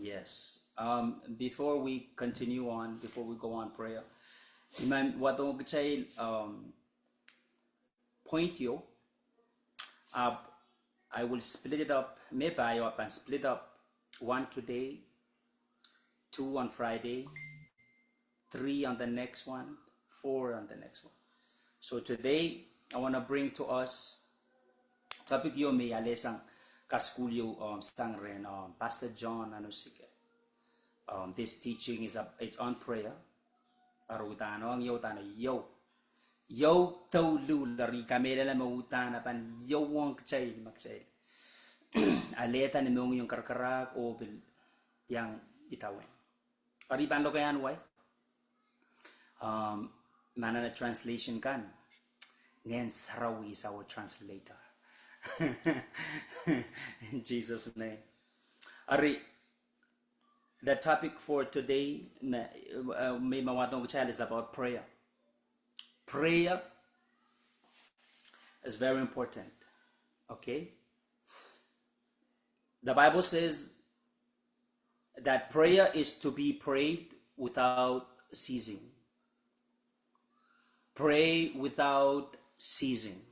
Yes. Before we continue on, before we go on prayer, Iman watong kecil point yo. Uh, I will split it up. Maybe I up and split up one today, two on Friday, three on the next one, four on the next one. So today I want to bring to us topic yo may alesang kaskulyo sang ren Pastor John Anusike. This teaching it's on prayer. Arutano ang yo tano yo tau lu dari kamera la mautana pan yo wong kchay makchay. Aleta ni mong yung karkarak o bil yang itawen. Ariban lo kayan way? Mana na translation kan. Ngayon sarawi is our translator. In Jesus' name. Ari, the topic for today, may mawatong child is about prayer. Prayer is very important. Okay? The Bible says that prayer is to be prayed without ceasing. Pray without ceasing.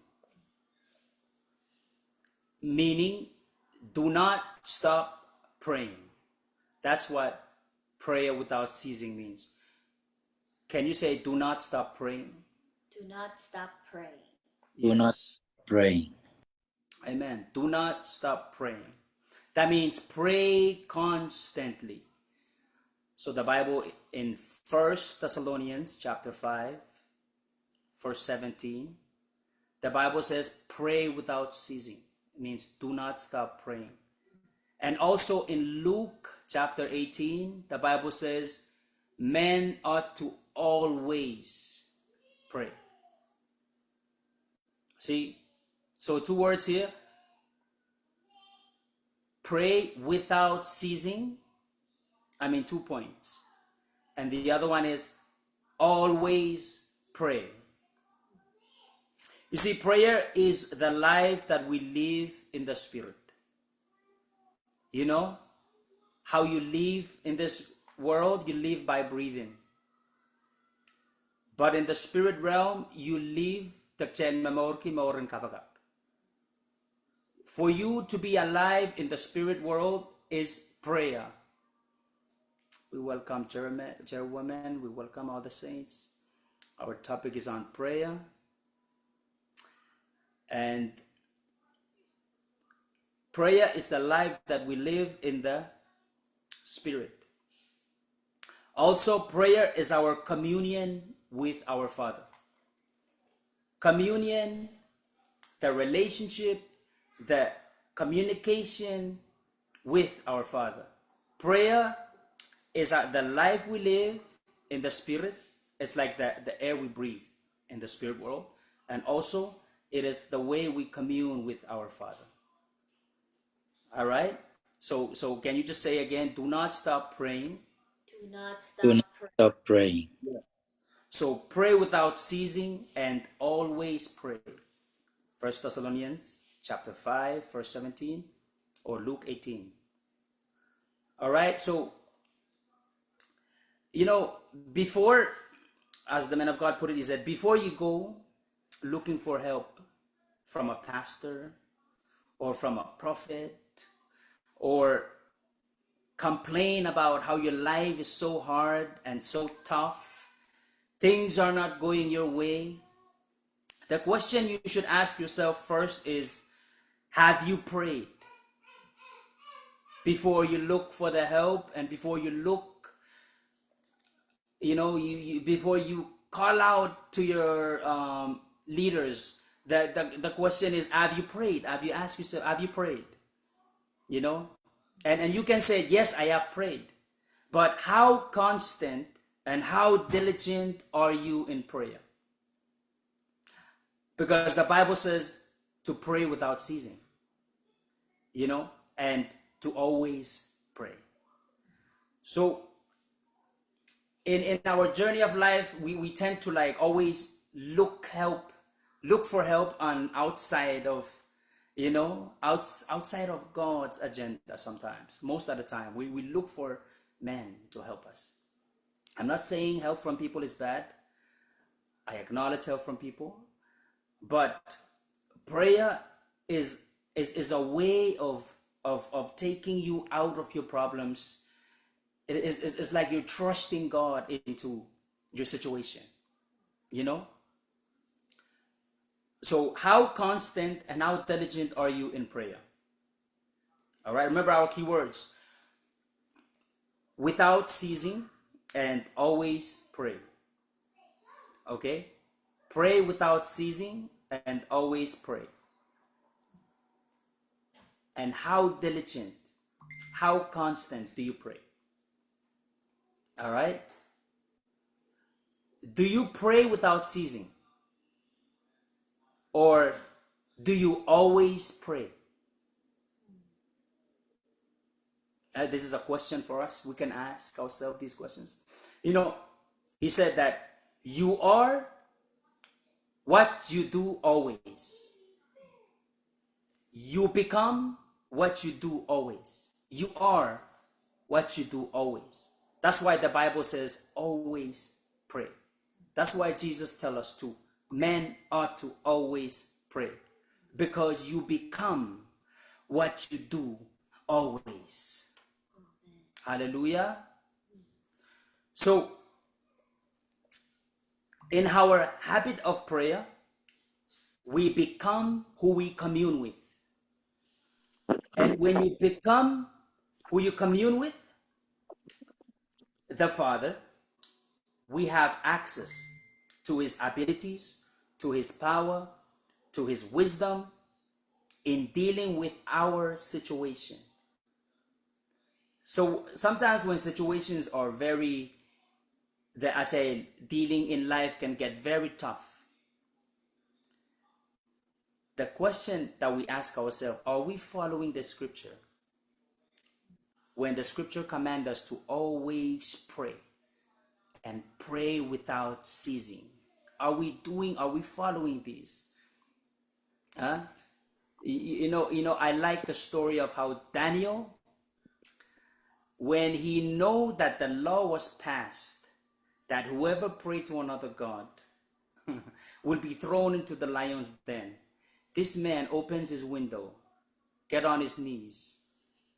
Meaning, do not stop praying. That's what prayer without ceasing means. Can you say, do not stop praying? Do not stop praying. Do not Yes. pray. Amen. Do not stop praying. That means pray constantly. So the Bible in 1 Thessalonians chapter 5, verse 17, the Bible says pray without ceasing. It means do not stop praying. And also in Luke chapter 18, the Bible says men ought to always pray. See, so two words here. Pray without ceasing. 2 points. And the other one is always pray. You see, prayer is the life that we live in the Spirit. You know, how you live in this world, you live by breathing. But in the Spirit realm, you live for you to be alive in the spirit world is prayer. We welcome Chairwoman. We welcome all the saints. Our topic is on prayer. And prayer is the life that we live in the spirit. Also, prayer is our communion with our Father. Communion, the relationship, the communication with our Father. Prayer is the life we live in the Spirit. It's like the air we breathe in the spirit world. And also, it is the way we commune with our Father. All right? So can you just say again, do not stop praying. Do not Do stop not praying. stop praying. So pray without ceasing and always pray. 1 Thessalonians chapter 5, verse 17, or Luke 18. All right, so, before, as the man of God put it, he said, before you go looking for help from a pastor or from a prophet or complain about how your life is so hard and so tough, things are not going your way, the question you should ask yourself first is, have you prayed? Before you look for the help and before you look, before you call out to your leaders, the question is, have you prayed? Have you asked yourself, have you prayed? And you can say, yes, I have prayed. But how constant and how diligent are you in prayer? Because the Bible says to pray without ceasing, and to always pray. So in our journey of life, we tend to always look for help on outside of outside of God's agenda sometimes. Most of the time, we look for men to help us. I'm not saying help from people is bad. I acknowledge help from people. But prayer is a way of taking you out of your problems. It's like you're trusting God into your situation, you know? So, how constant and how diligent are you in prayer? All right, remember our keywords: without ceasing and always pray. Okay? Pray without ceasing and always pray. And how diligent, how constant do you pray? All right? Do you pray without ceasing? Or do you always pray? This is a question for us. We can ask ourselves these questions. He said that you are what you do always. You become what you do always. You are what you do always. That's why the Bible says always pray. That's why Jesus tells us to. Men ought to always pray. Because you become what you do always. Hallelujah. So, in our habit of prayer, we become who we commune with. And when you become who you commune with, the Father, we have access to his abilities, to his power, to his wisdom in dealing with our situation. So sometimes when situations are dealing in life can get very tough. The question that we ask ourselves, are we following the scripture? When the scripture commands us to always pray and pray without ceasing. Are we following this? Huh? I like the story of how Daniel, when he know that the law was passed, that whoever prayed to another God will be thrown into the lion's den. This man opens his window, get on his knees,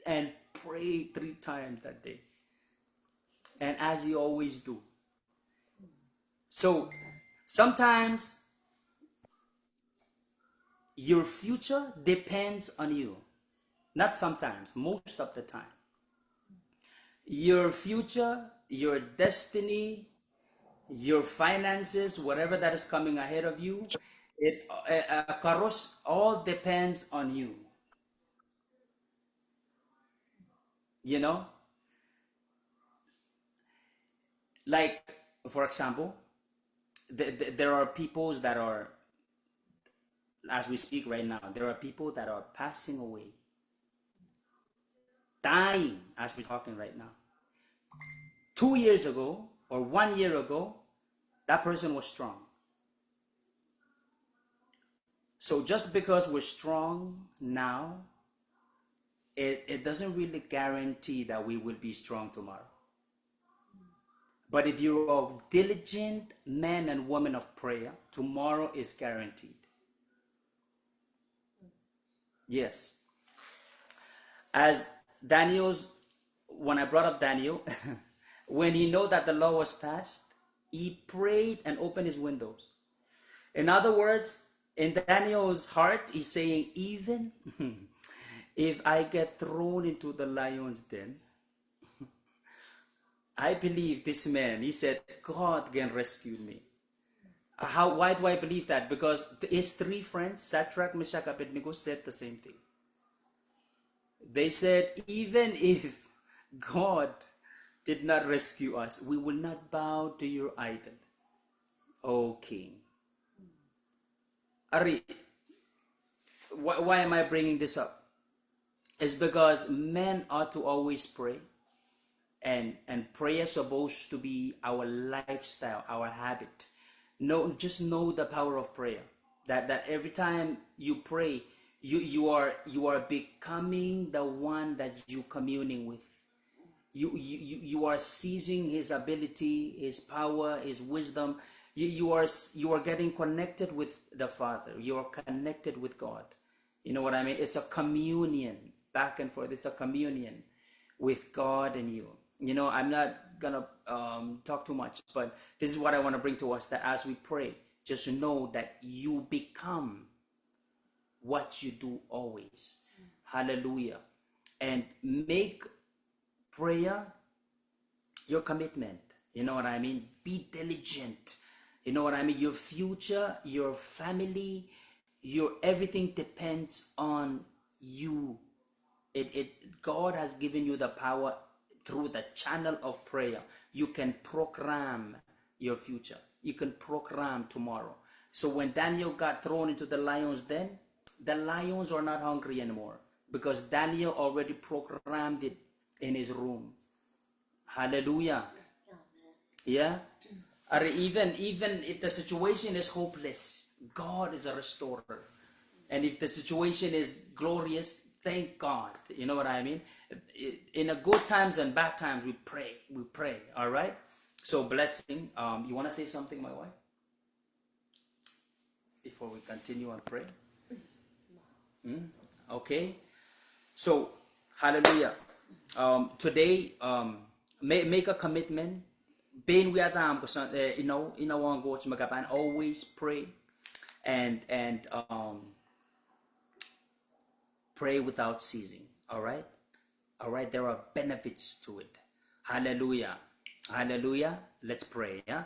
and pray 3 times that day. And as he always do. So sometimes your future depends on you. Not sometimes, most of the time. Your future, your destiny, your finances, whatever that is coming ahead of you, Karos, all depends on you. You know? Like, for example, there are peoples that are, as we speak right now, there are people that are passing away, dying as we're talking right now. 2 years ago or 1 year ago, that person was strong. So just because we're strong now, it doesn't really guarantee that we will be strong tomorrow. But if you're a diligent man and woman of prayer, tomorrow is guaranteed. Yes. As when I brought up Daniel, when he knew that the law was passed, he prayed and opened his windows. In other words, in Daniel's heart, he's saying, even if I get thrown into the lion's den, I believe this man, he said, God can rescue me. Why do I believe that? Because his 3 friends, Shadrach, Meshach, Abednego, said the same thing. They said, even if God did not rescue us, we will not bow to your idol, O King. Ari, why am I bringing this up? It's because men ought to always pray. And prayer is supposed to be our lifestyle, our habit. Just know the power of prayer. That every time you pray, You are becoming the one that you communing with. You are seizing his ability, his power, his wisdom. You are getting connected with the Father. You are connected with God. You know what I mean? It's a communion back and forth. It's a communion with God and you. I'm not gonna talk too much, but this is what I want to bring to us, that as we pray, just know that you become what you do always. Hallelujah. And make prayer your commitment. You know what I mean? Be diligent. You know what I mean? Your future, your family, your everything depends on you. God has given you the power through the channel of prayer. You can program your future. You can program tomorrow. So when Daniel got thrown into the lions den, the lions are not hungry anymore because Daniel already programmed it in his room. Hallelujah. Yeah. Or even if the situation is hopeless, God is a restorer. And if the situation is glorious, thank God. You know what I mean? In a good times and bad times, we pray. All right. So blessing. You want to say something, my wife, before we continue and pray? Okay. So hallelujah. Today, make a commitment. Being we are always pray and pray without ceasing. All right. There are benefits to it. Hallelujah. Let's pray. Yeah,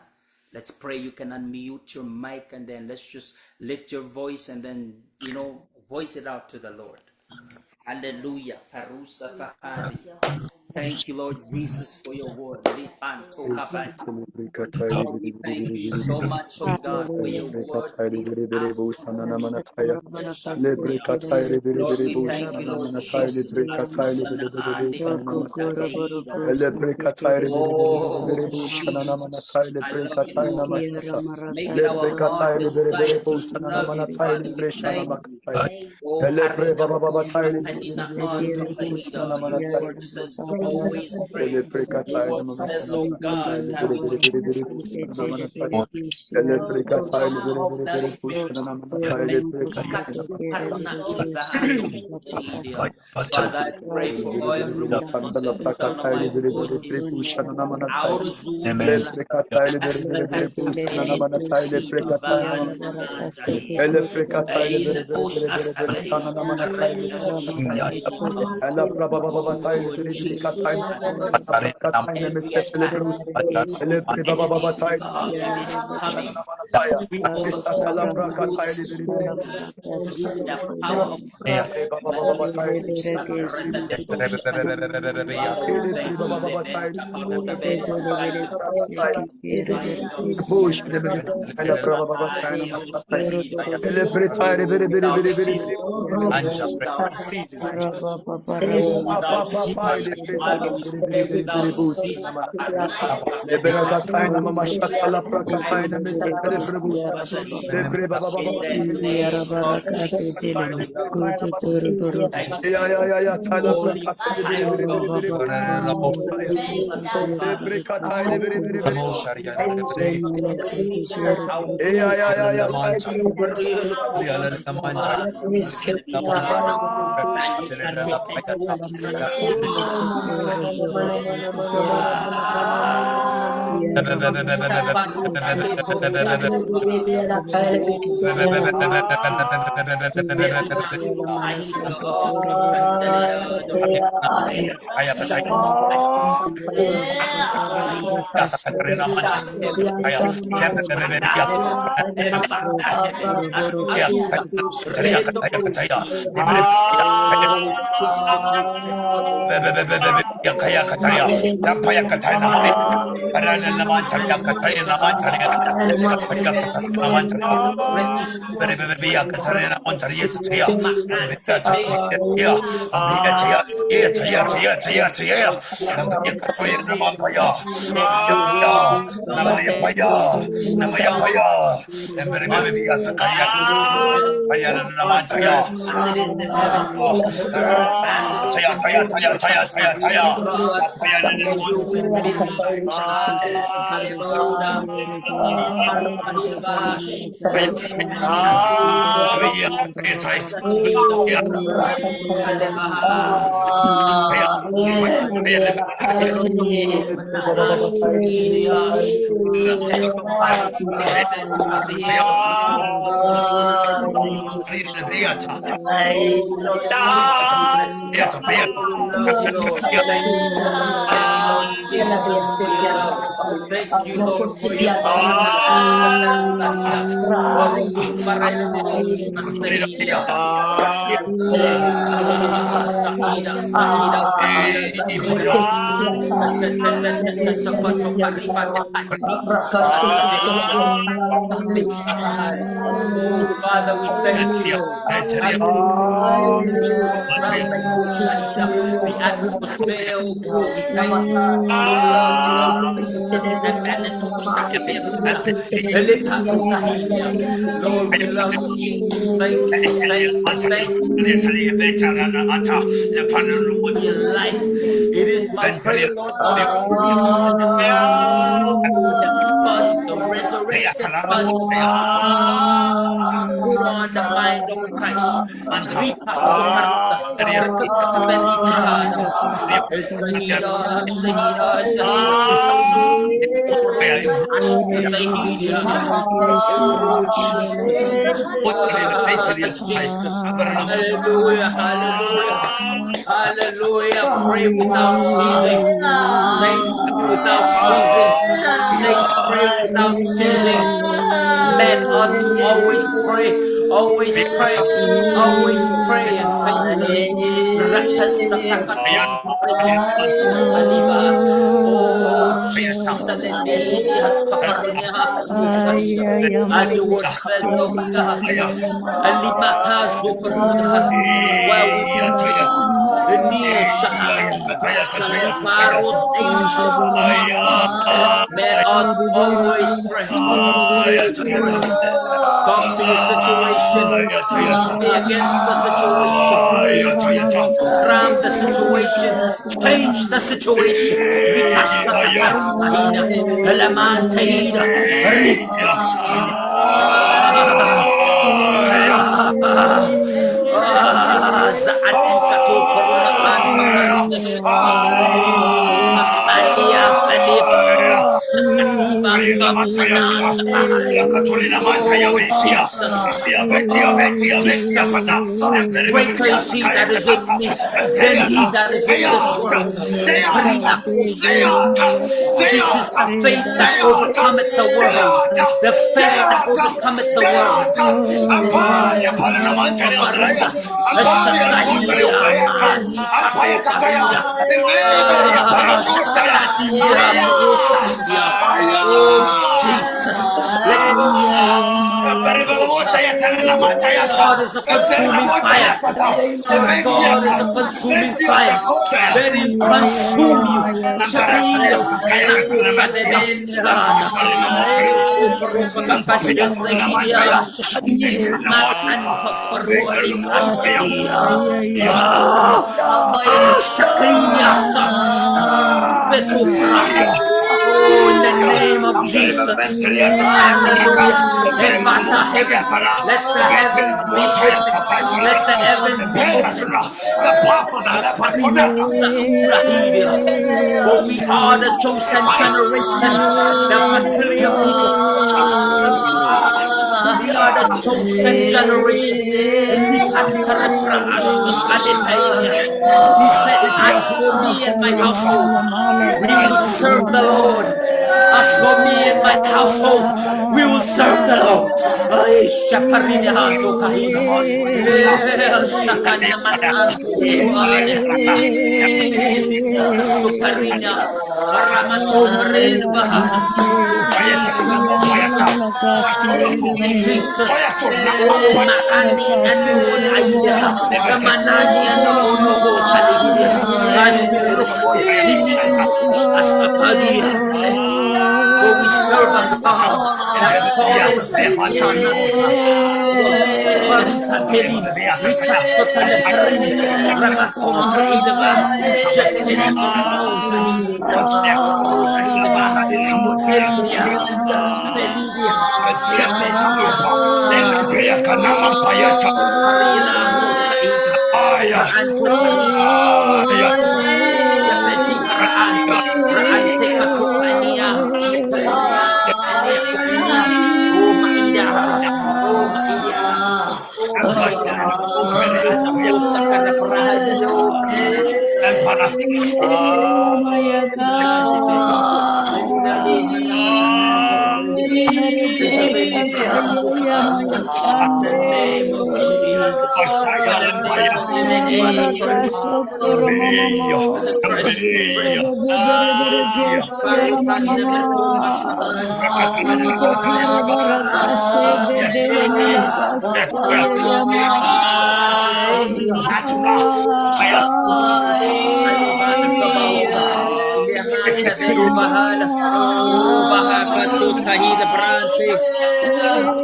let's pray. You can unmute your mic and then let's just lift your voice and then voice it out to the Lord. Hallelujah. Parusa fahadi. Thank you, Lord Jesus, for your word. Lord, we thank you so much, oh God, for your word this afternoon. Lord, we thank you, Lord Jesus. Oh, Jesus, I love you, Lord. Make it our heart desire to love you, Father. We thank you. Oh, Karina Kusha Kanina Anto Kaida. Your word says to always pray. Your word says, oh God, that we will pray without the Spirit. Mentika tu karuna ilvahando seidia. Father, I pray for everyone under the sound of my voice in this room. Aurzuvela Asta Kantakele Tushito Vanananandalia. Eilebos Askalehi Arenda Shikalia. Ela prababa batay Oh biri biri katay Jesus, na I namana pray kapra katay na every mesetele attack berus. of Ele the prababa enemy, batay God, that biri is biri bushana coming. namana taya. We Esatala overcome pra katay those biri biri foes through the power of prayer. Ale baba batay Father, we ele thank you. prababa batay Lementa paruda biri bela busana skaya. pra katay. Bush Zaidos. biri biri ele prababa batay na Adeus masatay. Pahida. Ele britay Oh, biri biri without biri biri biri ceasing. Without ceasing. Oh, apa without papa ceasing. ele Father, britay we biri biri pray biri biri without busana ceasing. mana. Arikata Lebera Benata. katay na mama shatala pra I katay na mesatele Rus berus. Basarida. Lebre baba In baba the name of Jesus, Father, we katay na mas. thank you, Ya ya Jesus. ya ya tala pra Holy katay biri fire of biri God, biri biri busana mataya. consume us, oh Father. Lebre katay biri biri biri Oh, season and our ya voice. ya ya ya tay. Taparuta Oh, Jesus. Elimasu ahira kandeleada. Oh, Ahita. Azusa. Rendo. Oh, Jesus. Yakaya Kataya, Yapaya Kataya Namani, Parana Naman Taria Kataya Naman Taria, Yapaya Kataya Naman Taria, Berebebia Katarina Montaria Tia, and Beta Tia, and Beta Tia, Tia, and Bia Kataya Namampaya, Namaya Paya, Namaya Paya, and Berebebia Sakaya, Payana Namantaya, as it is in heaven, as it is in Taya, God, Payana may your will be released. Hallelujah. Iparpahirash, Sakihida, Alebaha, Manash, Idiash, Elephant, Lord Jesus, we bless you. We love you, Lord. Thank you. Thank you, Lord Jesus, for your love. Thank you, Lord, for your tenderness. Baruch Barenu Shastahida. Sahida, Sahida, Sahida, Sahida. Oh, Father, we thank you, Lord. As we the atmosphere, oh God, we thank you. We love you, Lord Jesus. Lord, we love you, Jesus. Thank you, thank you, thank you for your life. It is my prayer, Lord God, that you will cover them with the blood of the resurrected body of put on the mind of Christ. Ripa soparita, rekita belivihana, Shahida, Shahida, Shahida, Ashtavehidia. Oh, Jesus. Jesus. Hallelujah, hallelujah. Hallelujah. Pray without ceasing. Saints, pray without ceasing. Saints, pray without ceasing. Men ought to always pray, always pray, always pray and faint not. Oh, Jesus, as your word says, oh God, while we pray, the near Shahani, Kaliparo danger. Men ought to always pray, always pray. Talk to your situation. Pray against the situation. Program the situation. Change the situation. Jesus. Greater is he that is in me than he that is in this world. This is the faith that overcometh the world. The faith that overcometh the world. Oh, Jesus. God is a consuming fire. God is a consuming fire. Let him consume you. Oh, in the name of Jesus. Hallelujah. Let the heavens be open. Let the heavens be open. For we are the chosen generation, the peculiar people. We are the chosen generation. He said, as for me and my household, we will serve the Lord. As for me and my household, we will serve the Lord. Ay, shaparine hanto kahina. Shakana matanto kuale. Suparina. Aramato marine bahana. Jesus. Oh, maani anuon aida. Kamanani ano ho kalidia. As we look hini unuus as apadia. For we serve a God that follows the Barita Pelin, Rika Sotana Parin, Ramasun Kaidava, Shakpeni Kaidava, Pelidia, Pelidia, Shapelidia, Parila, Saida, Raanto Parila, Shapeti Raanto, Raante Katupania, Pania, Pania, Pania, Oh Maida, Oh Maida. Sakana Prahado,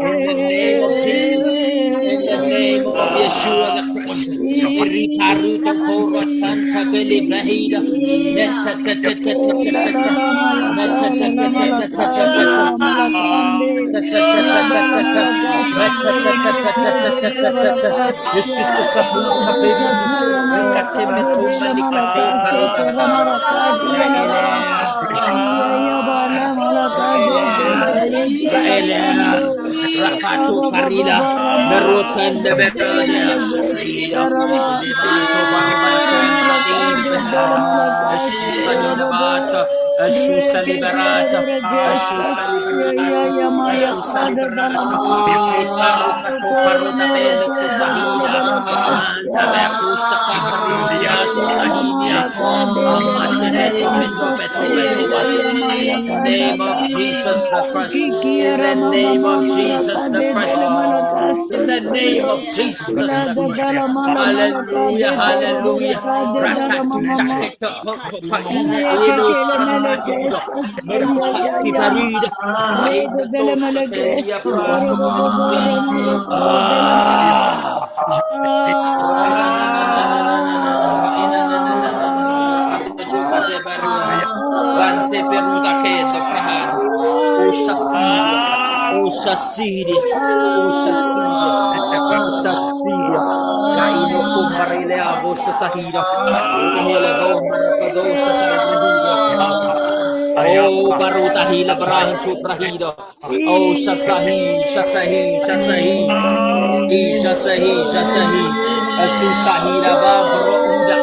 in the name of Jesus, in the name of Jesus, in the name of Yeshua the Christ, Iriparuto Pora Santa Calibrahida, Rapato Parila, Narotanda Berania, Sasaida, Levanto Barbara Behada, Ashusalina Bata, Ashusa Liberata, Ashusa Liberata, Ashusa Liberata, Parucato Paruda Bella Susahida, Manta Bercusa Paparia Susahidia, Amateneto in the name of Jesus the Christ, in the name of Jesus the Christ, in the name of Jesus the Christ. Hallelujah, hallelujah. Rakatutaketa papaina elo shasahida. Meruka kibarida. Reina dosha kelia prato kalia. Rante peruda kete frahado. O Shasidia, O Shasidia, O Shasidia, O Shasidia. La ino kumbarile abo Shasahida. Hele vo marakadosha sanabrahida. Oh, Baruta Hila Brahantu Brahida. Oh, Shasahi, Shasahi, Shasahi. Shasahi, Shasahi. Asusahira Babro Uda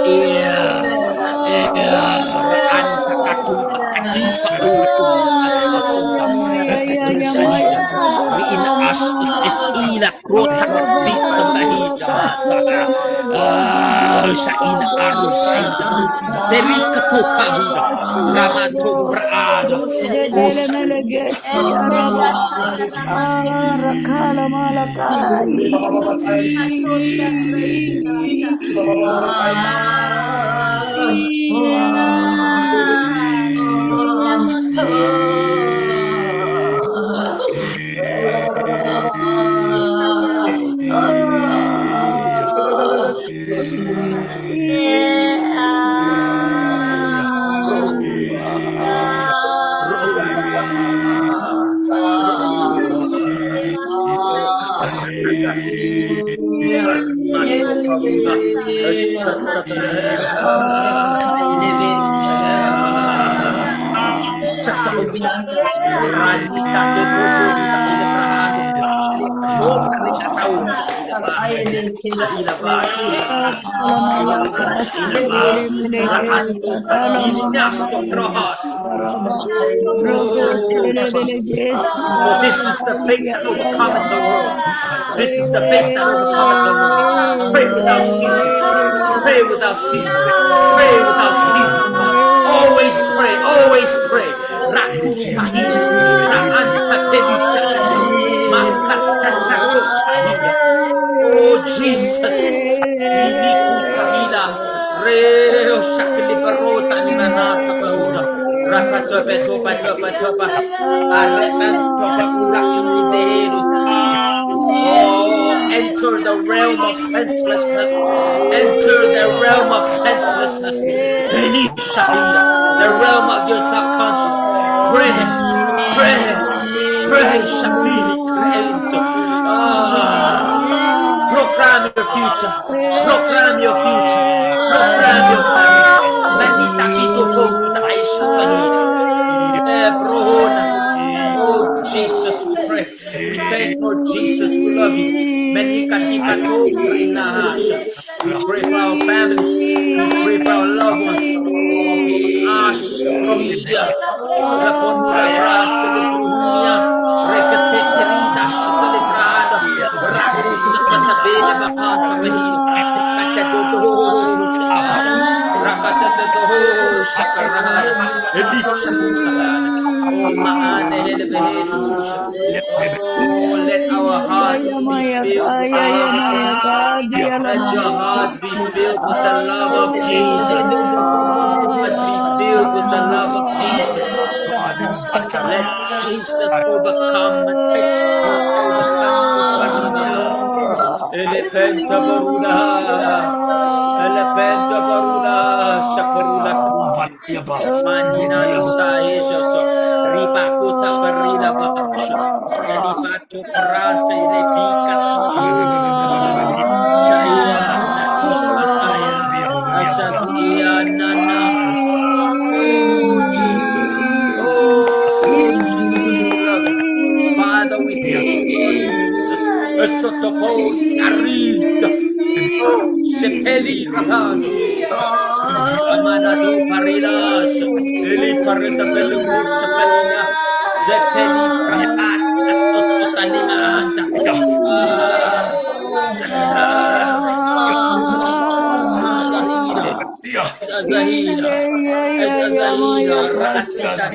Anta Katupa Katipa Asasunda. Katusahida. In us is it ila prota Sambahida Mata. Shaina Aru Saida. Terika Tokahuda. Ramato Brada. Oh, karita tau shakila ba. Shakila ba, shakila ba. Shakila ba. Rahasto katili naso trahas. Oh, Jesus. For this is the faith that overcometh the world. This is the faith that overcometh the world. Pray without ceasing. Pray without ceasing. Pray without ceasing. Always pray. Always pray. Rakusahi. Raanta pedishakate. Makatatato. Oh, Jesus. Ilikutahila. Reo shakli barota ni manata barura. Rakatope topa topa topa. Arepan topa ura indideru. Oh, enter the realm of senselessness. Enter the realm of senselessness. The realm of your subconscious. Pray, pray, pray. Shakili creator. Program your future. Program your future. Program your family. Manita ito po Aisha Sahida. Oh, Jesus, we pray. We thank Lord Jesus, we love you. We pray for our families. We pray for our loved ones. Ash, Rohida, Raponta Brasso, Brunia, Recateterida, Celebrada, Rakusa, Catabella, Bahata, Vehida, Catadodo, Rakatadodo, Shakarada, Elicha, Musahana. Oh, Maane, oh, let our hearts be filled with the love of God. Let your hearts be filled with the love of Jesus. Let be filled with the love of Jesus. Let Jesus overcome and take Elepenta Baruda, Elepenta Baruda, Shaparula, Manina Lusa Asia, Ripa Kuta Barila Bakasha, Elipato Prata, Elepika, Chaya, Ishmasaya, Ashazia, Nana. Oh, Jesus. Oh, Jesus, we love you. Father, we thank you, Lord Jesus. Estotopoli, Arida, Sepeli, Rahano, Amanado, Parilas, Eli Parida, Belugus, Pelina, Zepeli, Rahat, Estototanimanda. Zahida, Zahida, Rasita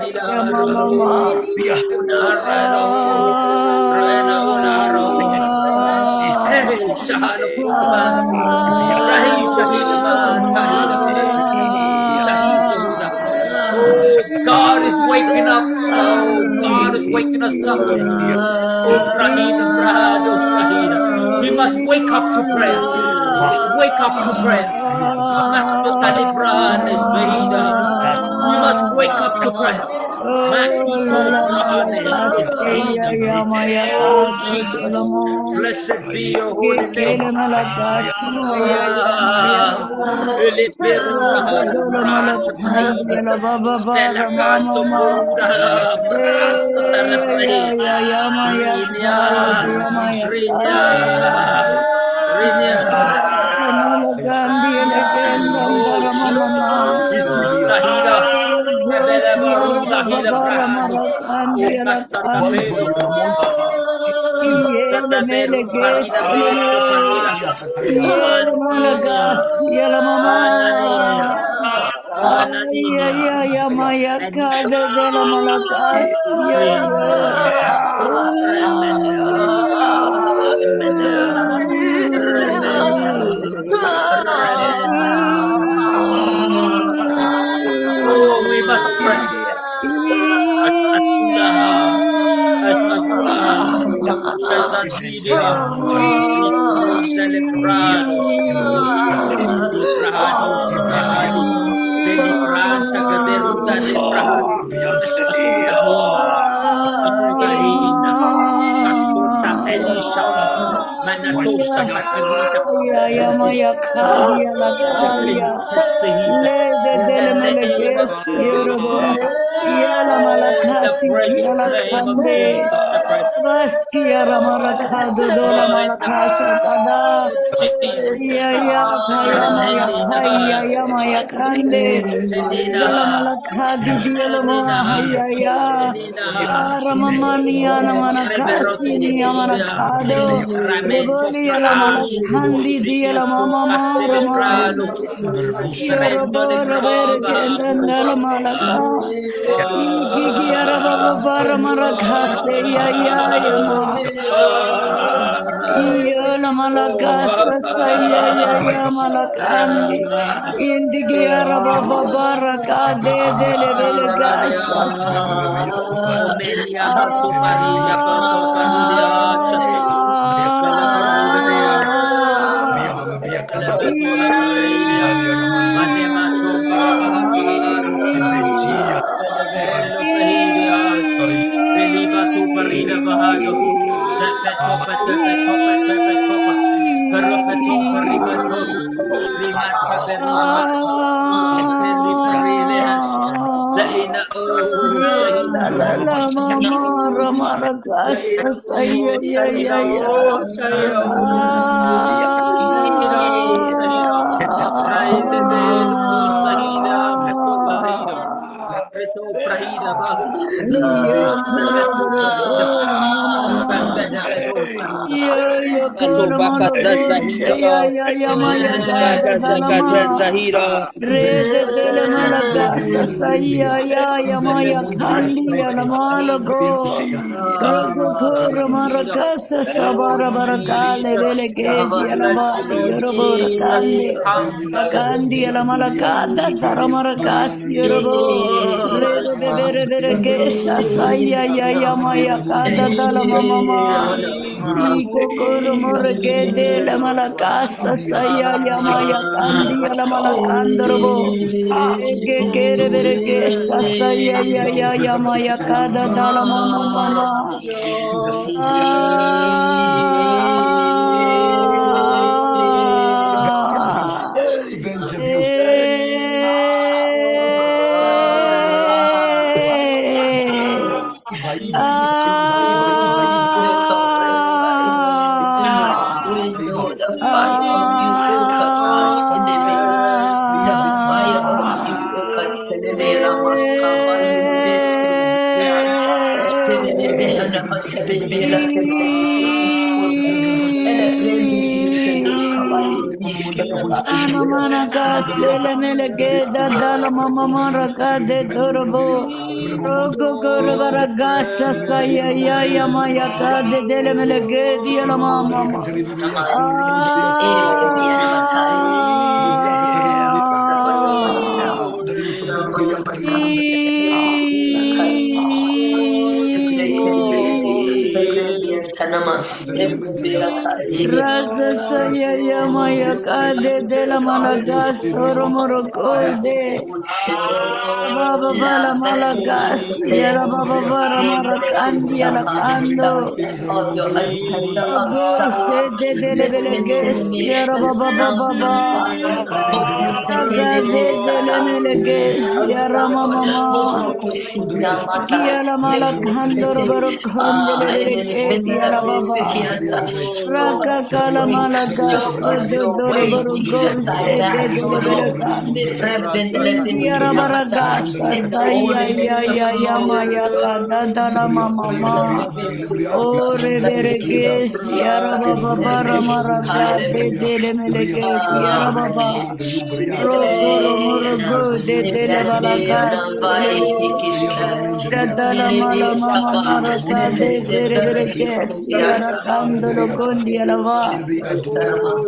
God is waking up. Oh, God is waking us up to pray. We must wake up to prayer. Wake up to prayer. We must wake up to prayer. Oh, Jesus, blessed be your holy name. Oh, we must pray. As Shazazidia, Celebrados, Celebrados, Sali, Celebranta, Gaberuda, Lebrado, Asugahina, Asuta, Elisha, Manatosa, Makalita, Shaklin, in the name of Jesus. the malakasi kia precious la name of kande. Jesus the Christ. Rabaskia Ramarakado Dola Oh, in the Malakasha Tada. blood of Jesus the Yaya Christ. Kaya Maya Selina Kaya Bahaya. Yamaya Kande. Selina. Yala Malakadi Dialama Selina. Hayaya. Selina. Ramamani Anamanakasi Reverosi Dilia. Yamanakado. Ramento Reboli Yala Prash. Malakandi Diala Mama Catele Rama. Prado. Yorobo Rendo Robere Librova. Gendala Malaka. Gigi Arababa Baramarakase Yaya Yama. Yola malakasa saya ya ya malakandi. Indigi araba baraka de lebele gasha. Omelia Haso Paria Pato Parulia Shaso. Calabrungaria. Calabatua Caidia. Manemato Barabahar. Celebelo Pahirias. Pelibatu Parida Bahado. Zepetopa Tepetopa Tepetopa. Peropetopa Rimato. Rimata Perimata. Impeli Parileas. Zaina oh Shahina La la mama Shahina ramaragasa saya oh ya ya Shahina ya. oh Shahina Shahina oh Shahina Raile Velo Sahina Meto Bahida Reto Frahida Bah Zepeto Frahida Rapeda Vedosa Meto Bakata Zahira Bagazakata Zahira Rede dele malagasa saya ya ya maya kandi ya malago. Rogo kura Hallelujah. marakasa sabara Oh barakale vele Jesus, kedi we alaba bless you, Lord yorobo Jesus. rakande. We come. Rakandi ala malakada zara marakasi yorobo. Rede de bere bere kesha saya ya ya maya kada dala mama. Iko kuru morke de la malakasa saya ya maya kandi ala malakandrobo. Ege kere bere kesha saya ya ya ya maya kada dala mama mama. We know the fire of you will cut us enemy. The fire of you will cut Telemela Maskaba University. Telemela and the Telemela and a ready Kaba Mama kasele meleke dadala mama maraka de torbo rogo goro baragasa saya ya ya maya ka de dele meleke dia la mama Rasa saya ya maya kade de la malagas toro morokode baba bala malagas ya la baba bara marakandi ya la kando of your agenda Gose aside. de de Let lebele the ges enemy ya la baba baba exalt ba aside. Raga de de lemele ges ya rama mama Kia la mala kandoro baro konde lebele kedi ya la baba Raka kala mala gaste do Your doro way, baro Jesus, gose thy de de battle, lebele Lord. kande Ikiara Rebellion, baragasa in the saya Holy ya Ghost of ya ya glory. maya kada dala mama ma o rebereke siara baba bara maraga de de meleke siara baba rokoro morogo de le balaga Dadala mala mama maraka de rebereke siara kandolo gondi alava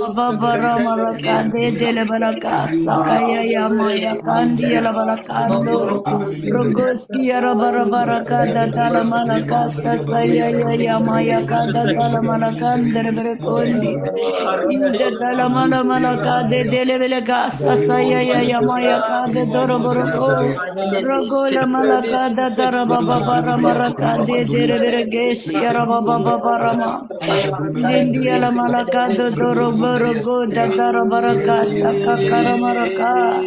Babara maraka de le balaka sakaya ya maya kandi ala balakando rogoski ara bara baraka da dala malaka sasaya ya ya maya kada dala malakande bere kondi inde dala mala malaka de le belaka sasaya ya ya maya kada doro boroko rogola malaka da dara baba bara maraka de bere geshi ara baba bara ma Dindia la malaka do doro borogo da dara baraka saka karamaraka.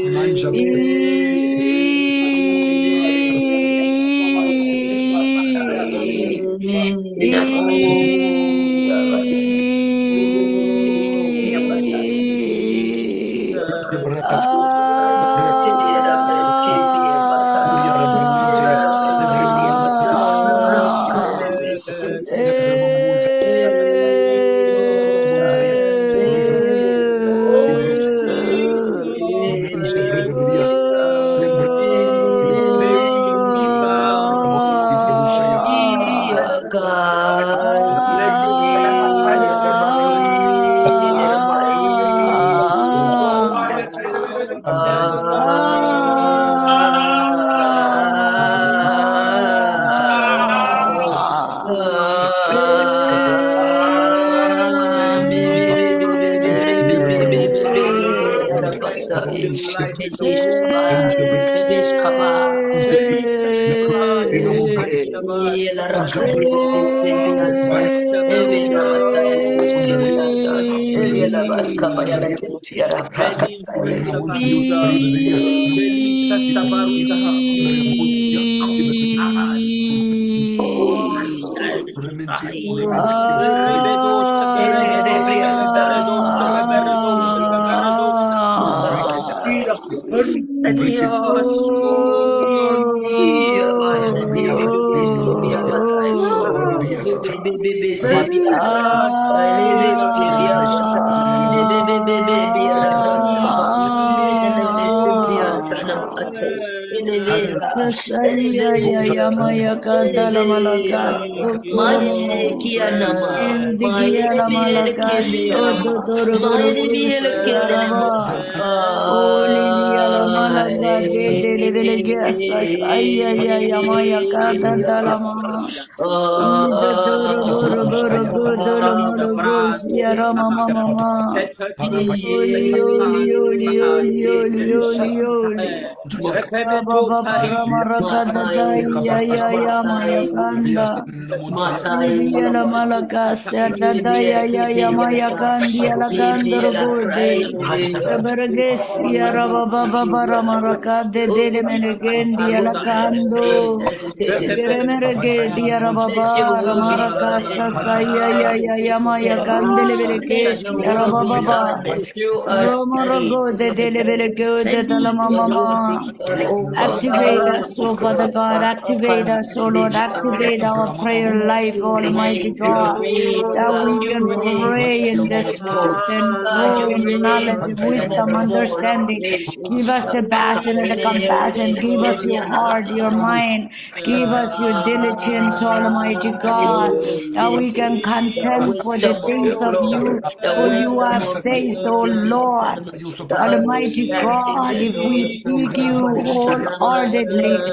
Maya Kadala Malakas, Maye kianama, maye Indigia ne la miele Malakas, kende Odo yarama, maye ne Dorobus, miele kende lemo. Yaraba, Olivia la Malaga de Delegasas, Ayaya Yamaya Kadalama, Ida Doro Mologus, Yarama Mama. Oli, oli, oli, oli, oli, oli, oli. Baba para marakada ya ya ya maya kanda. Libiya la malaka serda ya ya ya maya kandi ya la kandor gode. Rebergesi ya raba baba para marakade dele menegendi ya la kando. Regere meregedi ya raba Let your bara will be done marakasa in saya ya as ya it ya is in maya heaven. kandele Let berekesi your ya will raba be baba. done through us Romarago as de in heaven. delebeleke de la Your will mama. be done, oh Activate God. us, oh Father God. Activate us, oh Lord. Activate our prayer Let life, you Almighty reign, you God, reign, oh that God, we you can reign, pray in the forevermore. Spirit and God, grow you in reign knowledge, forever and wisdom, evermore. understanding. Give us the passion and the compassion. Give us your heart, your mind. Give us your diligence, Almighty God, that we can The contend for the wisdom of things your of glory, you, the for you wisdom have of said so, Lord. the Almighty understanding God, and if we knowledge, oh seek you God. wholeheartedly,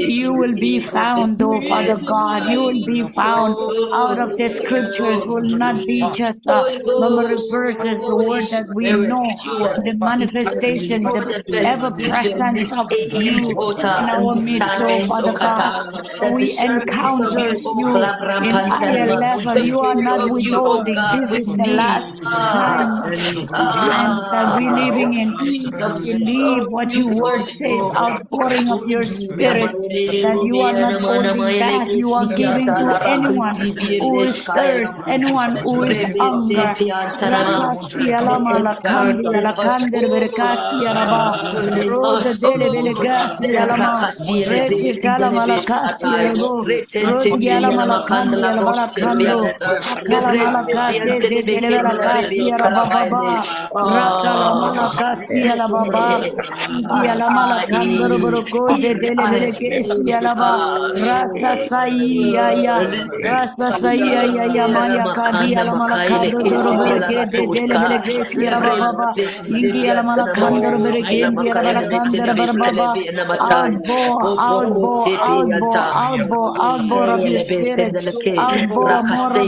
you will be found, oh Father God. You will be found out of the scriptures, will not be just Holy memory Ghost, verses, the Holy word that we Spirit, know, you are but the here manifestation, for the the ever visitation in presence this of age, you Ota, in and our these midst, oh times, Father God. Okata, That that we discernment of encounter you, O you in higher level. the You are fear not of you, O withholding. God, This with is the me. last times that we're living in. Ease of Believe what your you, word says, also. outpouring of your spirit, that you are not holding back. You are giving to anyone who is thirst, anyone who is hunger. Rakasi alama lakandi alakander berekasi alaba. Roda dele belegasi alama. Rekitala malakasi alabo. Rodi alama lakandi alabalakando. Akala malakase de dele belakasi alababa. Rakala malakasi alababa. Indi alamala kandoro boroko de dele I belegesi alaba. Rasa sai ya ya. Rasa sai ya ya ya maya kadi Makanda alamala makaile kado doro kesi biala bereke de dele ratoshka belegesi alaba lebre baba. bese Indi alamala biantana mo kandoro bereke la indi makaya alabala na metele kandoro betele barbaba. be na matai boko Outpour, sepe yanta outpour of your ele spirit. betele ke Outpour rakase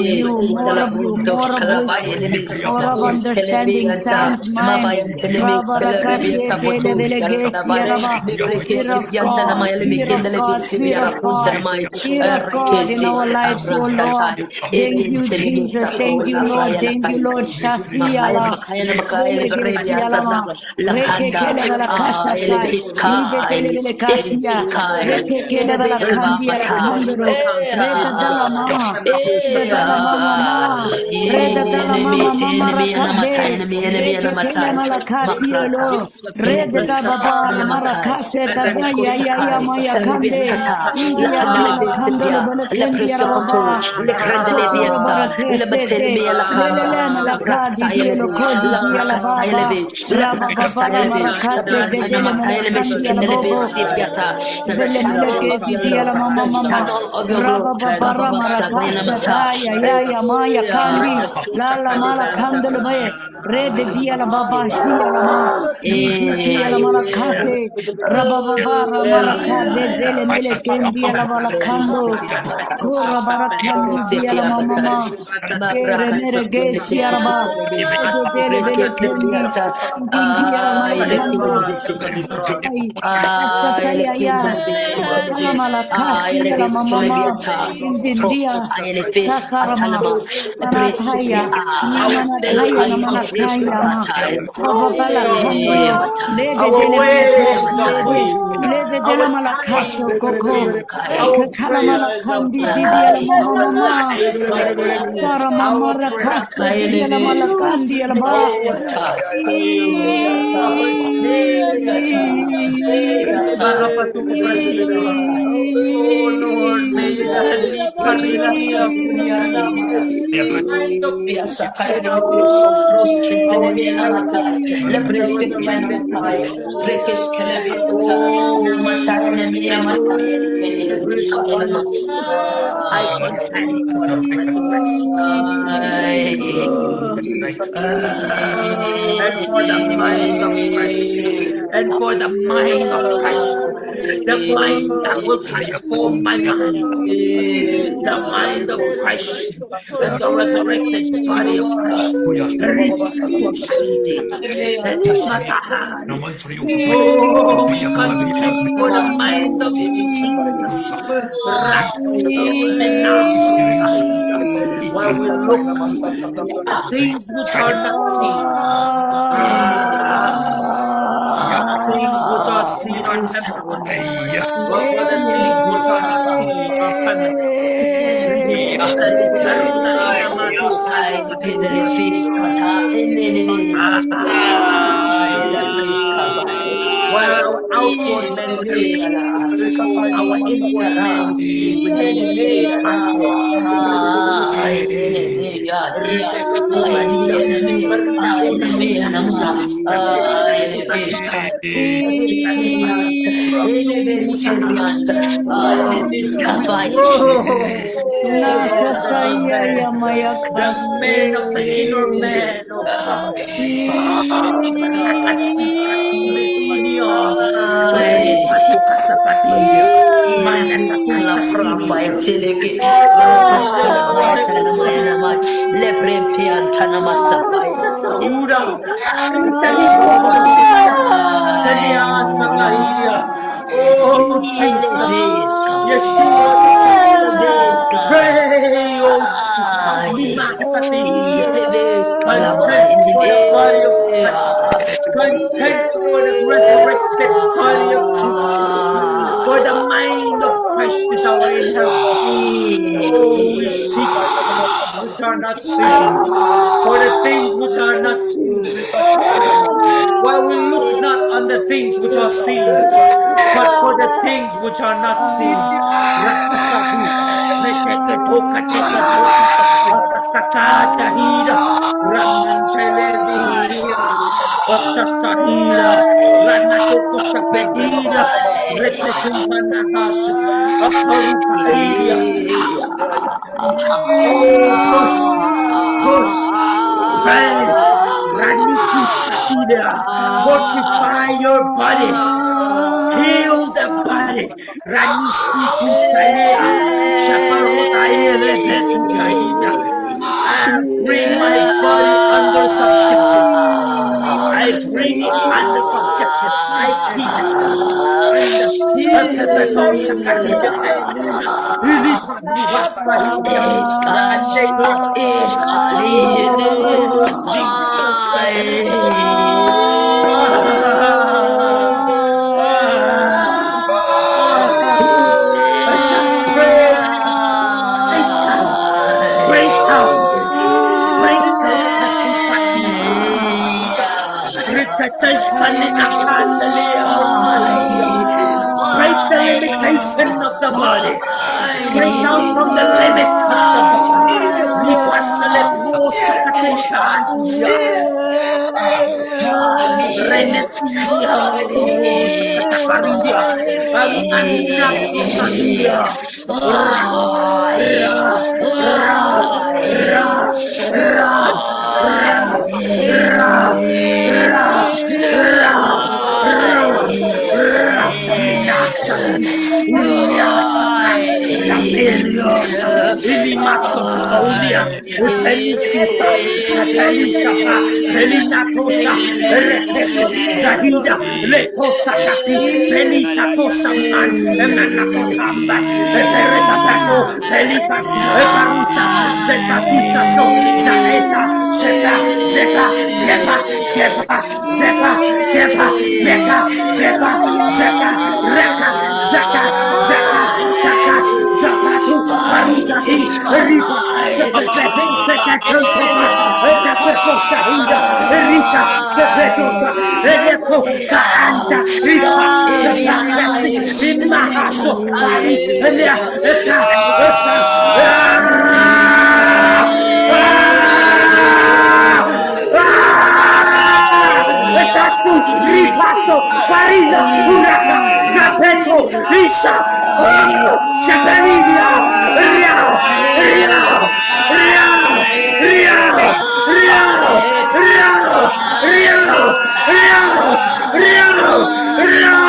more indala of you, brunto more of kalaba wisdom, elebe more of uskele be understanding, yanta sound mind. mabayantene me skele rebe Rabarakase sapoto delebelegesi yalaba araba. lebre Fear kesi of biantana God, mayele fear of megendele be God, sepe fear yara of God, puntana mai fear of God in rekesi our lives, oh Lord. abrasatai Thank you, ebentene me Jesus. Thank you, sakola Lord. baya la Thank you, kai Lord. Shasti Makaya ala. makaya na makaya le berebi Rebelegesi atata alama. la Reke kanda kele bala ele kashatai. Libe kai delebele enti kasia. kai Reke ele kele be bala ele ba kandi ala mata kandoro. Reda dala ma. Reda dala mama ma. Reda dala ene mama mete mama ene me na mata rakade. ene me ene me na Reke mata kele mala kasia makrata lo. ele Reda bre da baba sakana mara mata kase tada rebeko ya ya ya sakai maya rebia kande. sata la Indi ala kanda le mala be kandoro sepia bele la kendi ala presokoto baba. le krende le Rokoro biasa bara le kese betene de. me la Lele kanda le mala kadi di Abraksayelebe, lo kodi di ala baba. Labrakasayelebe, Rababara Labrakasayelebe, marakate de Abrantana dele Matayelebe, melakandi ala Shikindelebe, bobo. Sipiata, the Bele channel meleke of your siti ala love, mama the mama. channel of your glory. Rababara Baba Shagayana marakasa Mata. ta ya ya maya kandi. La la mala kandele be. Re de di ala baba shi ala ma. Riki ti ala malakase. Rababara marakade dele melekendi ala malakando. Kura barakandi di ala mama. Kere mere gesi araba. Rede dele bele kendi. Indindi ala malakando. ele Sakaya, kingdom biscuit. Malamalakasi, Ele la vis mama, kelebiata. India, Prophesy ele fish Sakarama, atalama. Manataya, Niamanataya, Fish Namanakaya, ma, karataya. Bababala Eh, Kando, bataya. Lede Our de ways Lemanakaya, of Lede, waiting, Lede de la our Malakaso, time of Koko, waiting, Kai. our Kakala prayers of Malakandi, Didia, la waiting, Rakai. mama, our mama, lives of waiting, Sara mama, our Rakaso, Rakai prayers. Dia, la eleve. Malakandi, la ba. Yata. Yata. Yata. Yata. Marapatuko Pradina. Oh Lord, may the Hali Parina mind of Biasa Christ kaya in na our fish, cross heart, kintene our na mata, heritage, le the breast na resurrected mata, body of brekes Jesus. kelebi mata, na Oh, mata na miya mata, ele kende le bish kaya na. I contend for the resurrection and for the mind of Christ and for the mind of Christ, the mind that will transform my mind, the mind of Christ and the resurrected body of Christ. Oh, we contend for the mind of Jesus. While we look at the things which are not seen, things which are seen are temporary, but for the things which are not seen are permanent. While our outward men perish, our inward men will be made transformed. Nakasaya ya maya The men of the inner kase. man, oh God. Medinia, Ripatuka Sapatidia, Manataka La pramba Sasidia. eteleke Oh, rakashana mayatana mayana mat lepre piantana masafai Sahuda, Ritalibutia, Shania Sakahidia. Oh, Jesus, eleveska Yeshua, eleveska pray, oh ai Limasatidia. eleveska lama Content for the body of Christ. Content for the resurrected body of Jesus. For the mind of Christ is our inheritance. Oh, we seek which are not seen. For the things which are not seen. While we look not on the things which are seen, but for the things which are not seen. Rakasahi, Reteketoka Teketoka, Rakasakata Hida, Ramanteleviria, Osasahira, Ranatoko Sapedira, Repetumanahash, Aparupahiria. Oh, push, push, pray. Raniku Shakira, fortify your body. Heal the body. Ranisi Kutalea. Shaparotayele Betutaida. I bring my body under subjection. I bring it under subjection. I keep it under Pepeto Shakatida Kainuna. Ilipa Duvasahidia. Oh, Jesus. I shall break out, break out, break out, Katipati. Break the limitation of the body. Break out from the limit of the body. Remesia, oh, Shakataparidia, Anasikahidia, Ra, Ra, Ra, Ra, Ra, Ra, Ra, Ra, Ra, Ra, Rasamina, Shali, Iliasaka, Ramelios, Ilimato Paulia, Pelisusa, Pelishapa, Pelinatosha, Repeso, Zahida, Letosakati, Pelitakosaman, Emanakotamba, Eperedapato, Pelitas, Eparusha, Zetatikaso, Zaeta, Shepa, Zepa, Kepa, Kepa, Zepa, Kepa, Meka, Kepa, Zeka, Reka, Zaka, Zaka, Kaka, Zapatu, Parutati, Ripa, Zepepe, Pekakantopa, Epepo Shahida, Rita, Pepetota, Epepo, Kaanta, Ripa, Zepakasi, Imahaso, Pari, Elia, Eka, Esa, Echastu, Ripasto, Farina, Uraka, Zapeto, Isha, Sheperidia, Riao, Riao, Riao, Riao, Riao, Riao, Riao, Riao, Riao,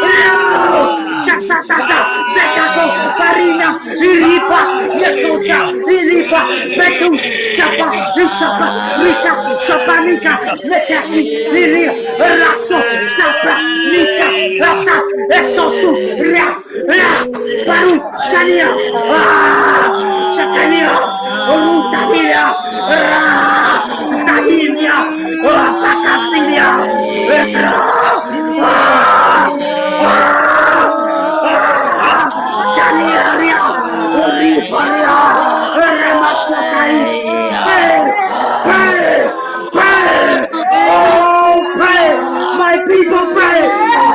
Riao, Shasatata, Bekato, Farina, Ilipa, Yakota, Ilipa, Betu, Chapa, Ishapa, Rika, Chapanika, Lekaki, Lilia, Raso, Chapa, Nika, Rasa, Esotu, Ria, Ria, Paru, Shania, Shakania, Rusahilia, Sahilia, Pakasilia, Chaniaria, Uriparia, Remasakai, pray, pray, pray, oh, pray, my people pray,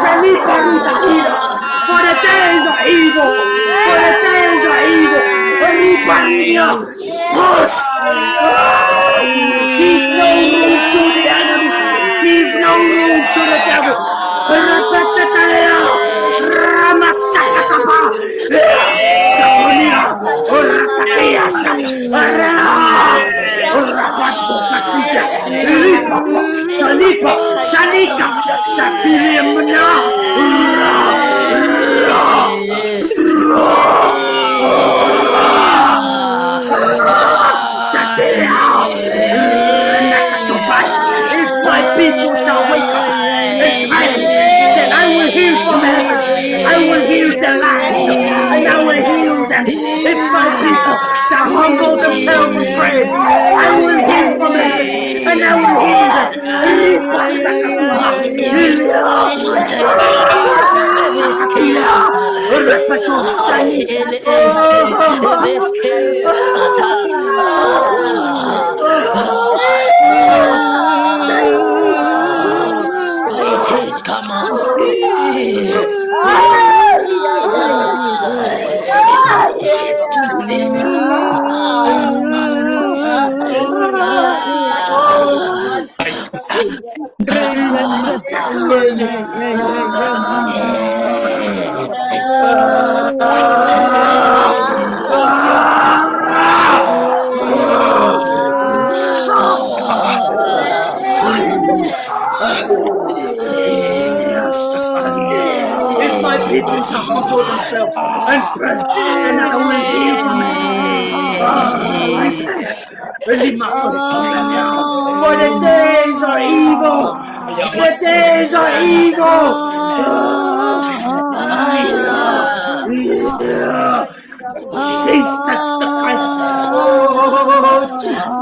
Chaniparutahira, for the days are evil, for the days are evil, Uriparia, push, give no room to the enemy, give no room to the devil, Rapatataya, Ramasakatapa, Saponia, Urakatia, Urapato Casita, Lipa, Salipa, Salika, Sapilimna, if my people shall wake up and pray, then I will heal from heaven. I will heal the land, and I will heal them. If my people shall humble themselves and pray, I will heal from heaven, and I will heal them. Come on. If my people shall humble themselves and pray, then I will heal from heaven. Repent. For the days are evil. The days are evil. Jesus the Christ. Oh, Jesus.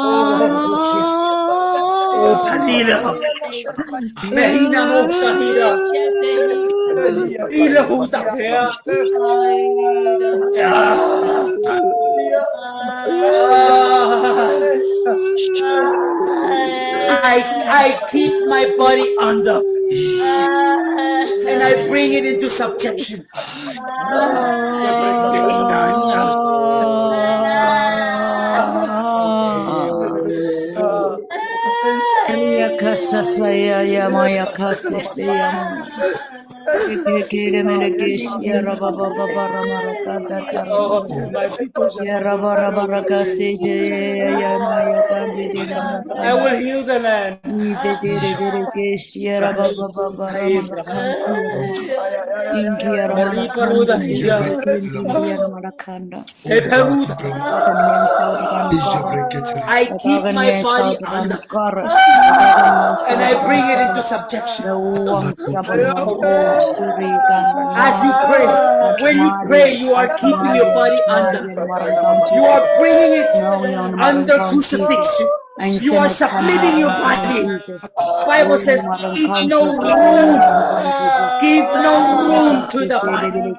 Oh, Jesus. Oh, Panila. Mehina Moksahira. Ila Hutapea. I keep my body under and I bring it into subjection. Kasasaya Yamaya Kasistaya Oh, my people shall I will heal the land. I keep my body under and I bring it into subjection. As you pray, when you pray, you are keeping your body under. You are bringing it under crucifixion. You are submitting your body. Bible says, give no room. Give no room to the body.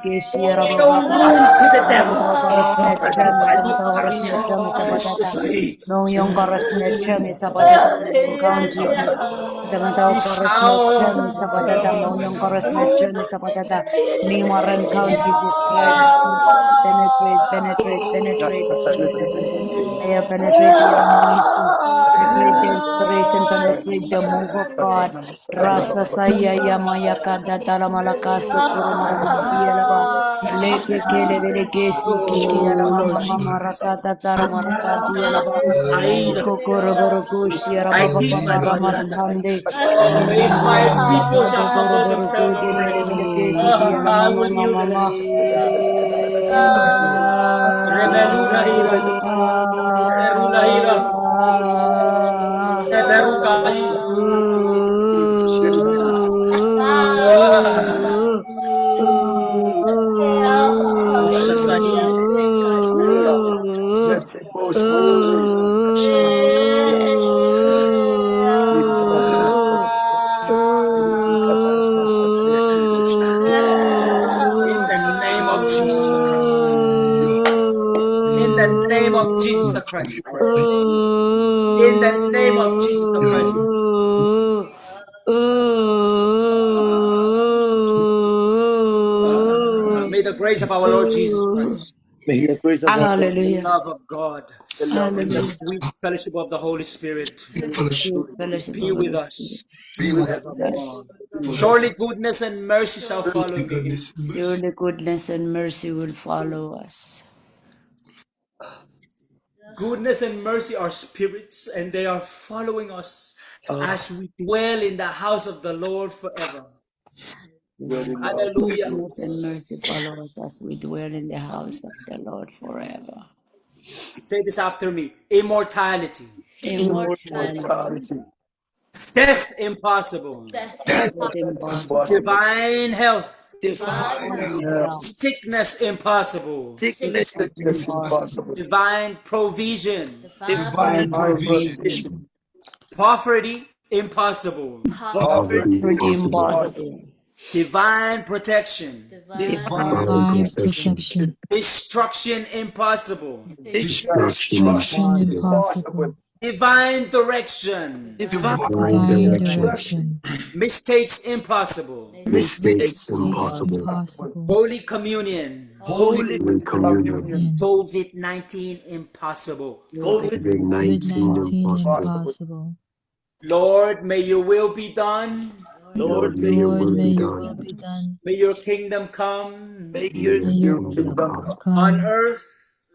No room to the devil. Penetrate the inspiration, penetrate the move of God. Rasa saya yamaya kada talamalaka sukuru maramatielaba. Leke kele leke siki yalama mama rakata taramaratielaba. Kokoro borokushi yarababa marakande. If my people shall humble themselves, I will heal the land. Rebeluna hira. Eruna hira. Eberuka hisa. In the name of Jesus the Christ. In the name of Jesus the Christ. In the name of Jesus the Christ. May the grace of our Lord Jesus Christ, Hallelujah. the love of God, and the sweet fellowship of the Holy Spirit be with us forevermore. Surely goodness and mercy shall follow me. Surely goodness and mercy will follow us. Goodness and mercy are spirits, and they are following us as we dwell in the house of the Lord forever. Hallelujah. Goodness and mercy follow us as we dwell in the house of the Lord forever. Say this after me. Immortality. Immortality. Death impossible. Impossible. Divine health. Health. Sickness impossible. Impossible. Divine provision. Provision. Poverty impossible. Impossible. Divine protection. Divine protection. Destruction impossible. Destruction impossible. Divine direction. Divine direction. Mistakes impossible. Mistakes impossible. Holy communion. Holy communion. COVID-19 impossible. COVID-19 impossible. Lord, may your will be done. Lord, may your will be done. May your kingdom come May your kingdom come on earth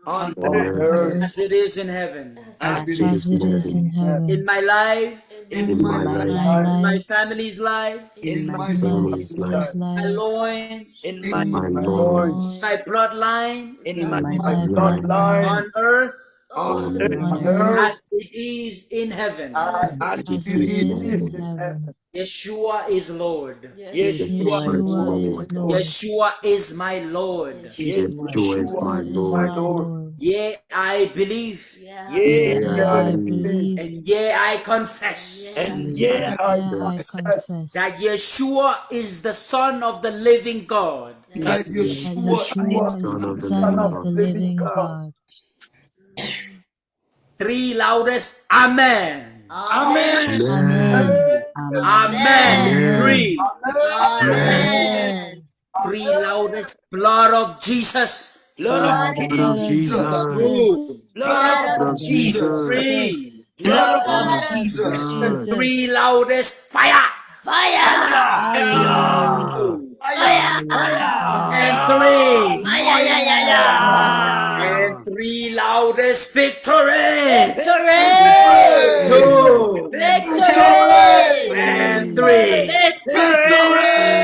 on on earth earth as it is in heaven. as it as is it is in In heaven. my life, in In my my life, in life, my family's life, in my in my family's family's life, my life, loins, in my in my loins, my loins, bloodline, in my in my bloodline, bloodline, on earth, on earth on earth, as it is in heaven. as as it it is is in in heaven. heaven. Yeshua is Lord. Yeshua is Yeshua is Lord. Lord. Yeshua is my Lord. Yeshua Yeshua is is my my Lord. Lord. Yea, I believe, Yea, Yea, I I believe, believe, and yea, I confess and yea, I yea, I confess that confess Yeshua is the Son of the living God. that that Yeshua is Yeshua is the Son of the living God. Three loudest Amen. Amen. Amen. Amen. Amen. Three. Amen. Three loudest blood of Jesus. Blood of Blood of Jesus. Two. Jesus. Blood of Blood of Jesus. Three. Jesus. Blood of Blood of Jesus. Three Jesus. loudest fire. Fire. Fire. Two. Fire. And three. Fire. And three loudest victory. Victory. Two. And Victory. three.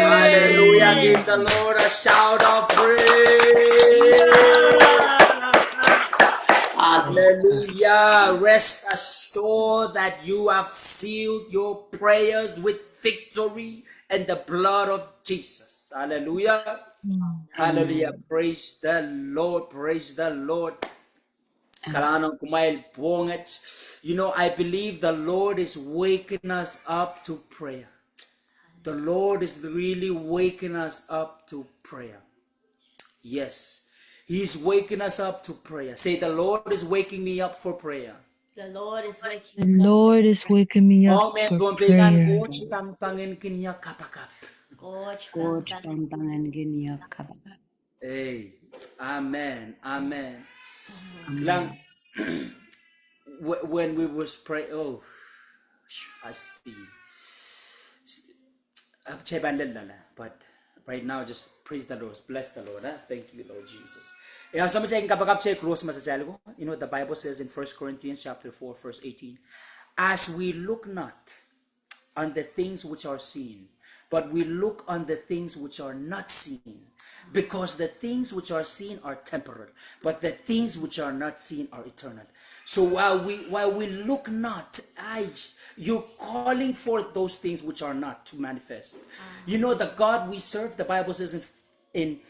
Hallelujah. Give the Victory. Lord a shout of praise. Hallelujah. Rest assured that you have sealed your prayers with victory and the blood of Jesus. Hallelujah. Hallelujah. Praise the Lord. Praise the Lord. Kailangan kumail bungat. You know, I believe the Lord is waking us up to prayer. The Lord is really waking us up to prayer. Yes. He's waking us up to prayer. Say, the Lord is waking me up for prayer. The Lord is waking me up Amen. for Tuambigan prayer. ko, chitang pangin kinya kapakap. Coach Pampangan Giniak Kabaga. Hey. Amen. Amen. Lang, when we was pray, oh, I see. But right now, just praise the Lord, bless the Lord. Thank you, Lord Jesus. You know, the Bible says in 1 Corinthians chapter 4, verse 18, as we look not on the things which are seen, but we look on the things which are not seen. Because the things which are seen are temporal, but the things which are not seen are eternal. So while we look not, you're calling forth those things which are not to manifest. You know, the God we serve, the Bible says in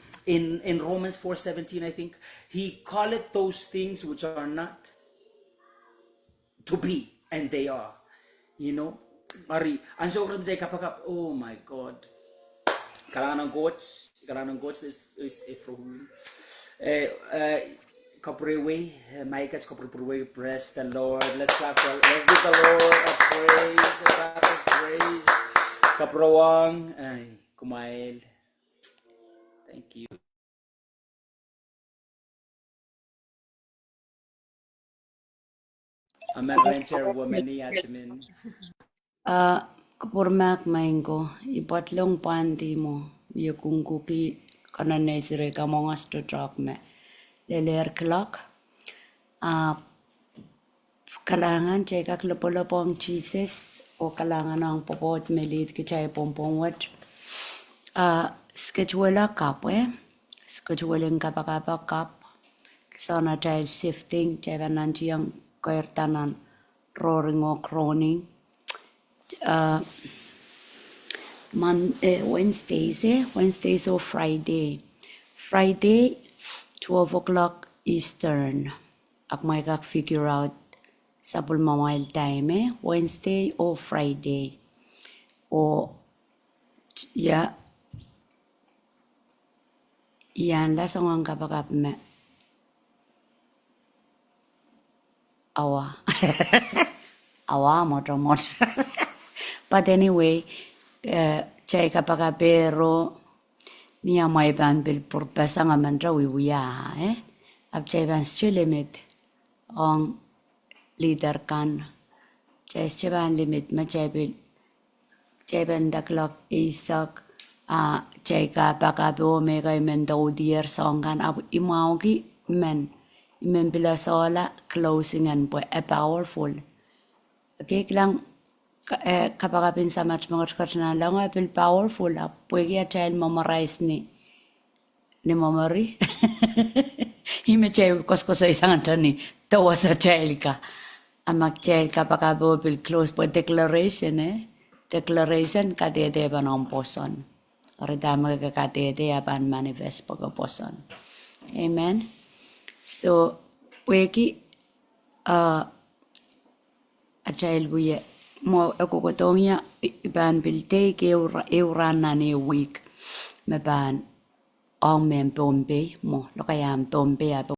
Romans 4:17, I think, he calleth those things which are not to be, and they are. You know, Ari, ang so kung kapag oh my God, kailangan ng coach is from Kaprewe, Micah Kaprewe, bless the Lord. Let's give the Lord a praise, a clap of praise. Kaprawang, Kumail, thank you. Amen, Rancher, woman ni admin. Kapurmak Maingo, Ipatlong Pandi mo, Yakunguki, Kananesre Kamongas to drop me. Leler clock. Kalangan chay kaklapolapong cheeses o kalangan ng popot melit kichay pompongwat. Schedule kap scheduling kapakapa kap. Sana child sifting chay bananchiyang kairtanan roaring o croning. Wednesdays or Friday. Friday, 12 o'clock Eastern. Ak may kak figure out sa pulmamile time Wednesday or Friday. O, ya, yan la sa ngang kapakap me. Awa. Awa mo tromot. But anyway, chay kapakapero, niya may ban bil purpesa nga man raw iwiya ab chay ban limit ang leader kan chay ban limit ma chay ban daklak isak chay ka pa ka po me kay men daw dier song kan ab imaugi men Imen bila sola closing and a powerful. Okay, klang kapagapin sa match mga chkachna lang apil powerful up. Pwede ya child memorize ni memory. Hime child kosko sa isang antani. Tawa sa child ka. Amak child kapagabo apil close po declaration Declaration kadede ba ng poson. Or dama ka kadede apan manifest pagkaposon. Amen. So, pwede a child buye mo ako kotongya iban bilte ke eurana ni week me ban ong men tombe mo lo kayam tombe